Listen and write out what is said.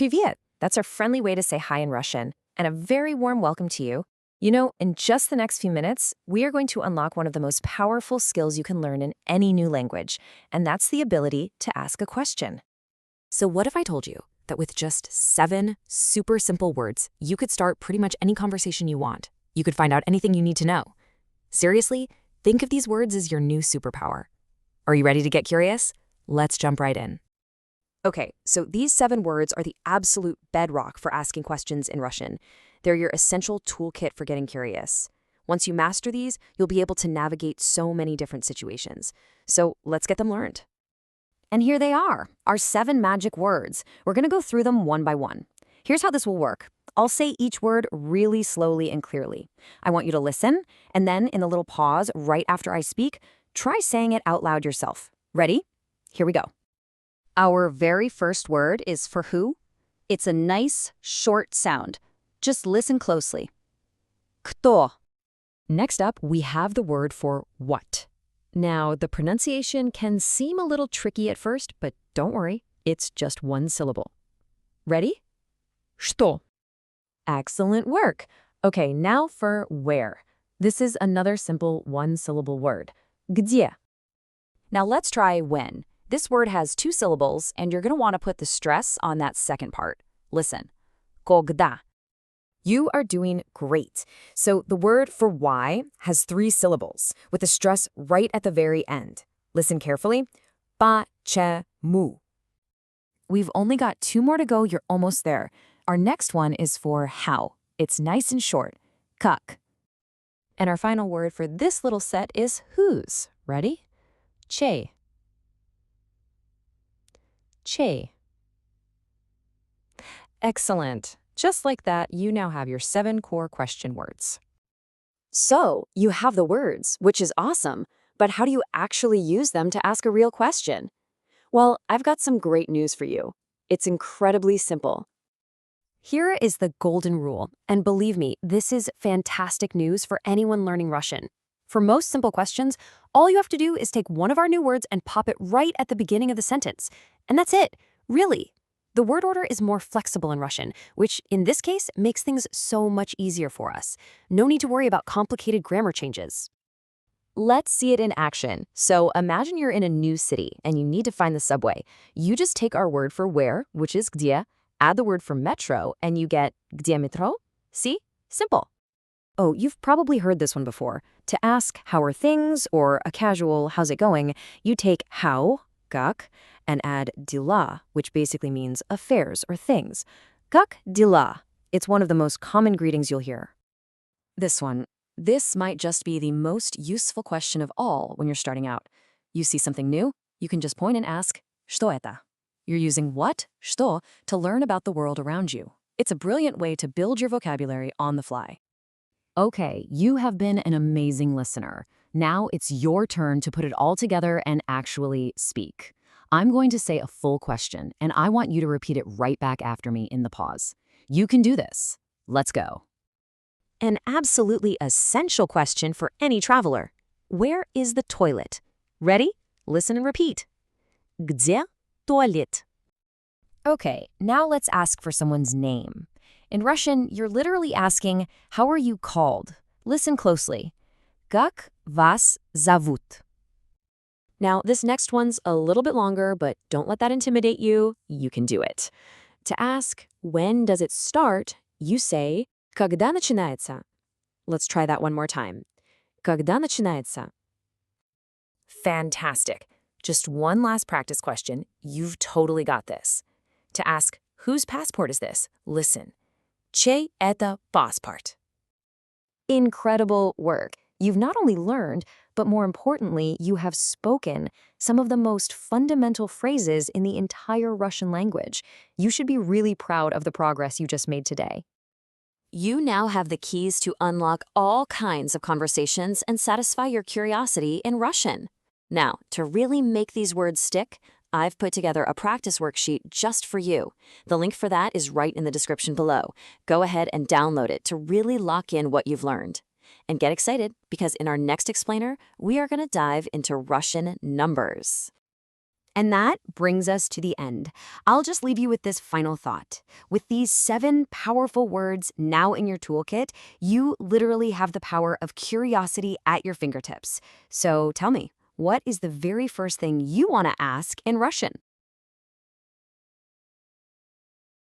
Привет. That's our friendly way to say hi in Russian, and a very warm welcome to you. You know, in just the next few minutes, we are going to unlock one of the most powerful skills you can learn in any new language, and that's the ability to ask a question. So what if I told you that with just 7 super simple words, you could start pretty much any conversation you want? You could find out anything you need to know. Seriously, think of these words as your new superpower. Are you ready to get curious? Let's jump right in. Okay, so these 7 words are the absolute bedrock for asking questions in Russian. They're your essential toolkit for getting curious. Once you master these, you'll be able to navigate so many different situations. So let's get them learned. And here they are, our 7 magic words. We're going to go through them one by one. Here's how this will work. I'll say each word really slowly and clearly. I want you to listen, and then in the little pause right after I speak, try saying it out loud yourself. Ready? Here we go. Our very first word is for who. It's a nice, short sound. Just listen closely. Кто. Next up, we have the word for what. Now, the pronunciation can seem a little tricky at first, but don't worry, it's just one syllable. Ready? Что. Excellent work. Okay, now for where. This is another simple one-syllable word. Где. Now let's try when. This word has 2 syllables, and you're going to want to put the stress on that second part. Listen. Когда. You are doing great. So the word for why has 3 syllables, with the stress right at the very end. Listen carefully. Почему. We've only got 2 more to go. You're almost there. Our next one is for how. It's nice and short. Как. And our final word for this little set is whose. Ready? Че. Che. Excellent. Just like that, you now have your 7 core question words. So, you have the words, which is awesome, but how do you actually use them to ask a real question? Well, I've got some great news for you. It's incredibly simple. Here is the golden rule, and believe me, this is fantastic news for anyone learning Russian. For most simple questions, all you have to do is take one of our new words and pop it right at the beginning of the sentence. And that's it, really. The word order is more flexible in Russian, which in this case makes things so much easier for us. No need to worry about complicated grammar changes. Let's see it in action. So imagine you're in a new city and you need to find the subway. You just take our word for where, which is где, add the word for metro, and you get где метро? See? Simple. Oh, you've probably heard this one before. To ask how are things or a casual how's it going, you take how, как, and add dела, which basically means affairs or things. Как дела? It's one of the most common greetings you'll hear. This might just be the most useful question of all when you're starting out. You see something new, you can just point and ask, что это? You're using what, что, to learn about the world around you. It's a brilliant way to build your vocabulary on the fly. Okay, you have been an amazing listener. Now it's your turn to put it all together and actually speak. I'm going to say a full question, and I want you to repeat it right back after me in the pause. You can do this. Let's go. An absolutely essential question for any traveler. Where is the toilet? Ready? Listen and repeat. Где туалет? Okay, now let's ask for someone's name. In Russian, you're literally asking, how are you called? Listen closely. Как вас зовут? Now, this next one's a little bit longer, but don't let that intimidate you. You can do it. To ask, when does it start, you say, когда начинается? Let's try that one more time. Когда начинается? Fantastic. Just one last practice question. You've totally got this. To ask, whose passport is this? Listen. Чей это паспорт? Incredible work. You've not only learned, but more importantly, you have spoken some of the most fundamental phrases in the entire Russian language. You should be really proud of the progress you just made today. You now have the keys to unlock all kinds of conversations and satisfy your curiosity in Russian. Now, to really make these words stick, I've put together a practice worksheet just for you. The link for that is right in the description below. Go ahead and download it to really lock in what you've learned. And get excited, because in our next explainer, we are going to dive into Russian numbers. And that brings us to the end. I'll just leave you with this final thought. With these 7 powerful words now in your toolkit, you literally have the power of curiosity at your fingertips. So tell me, what is the very first thing you want to ask in Russian?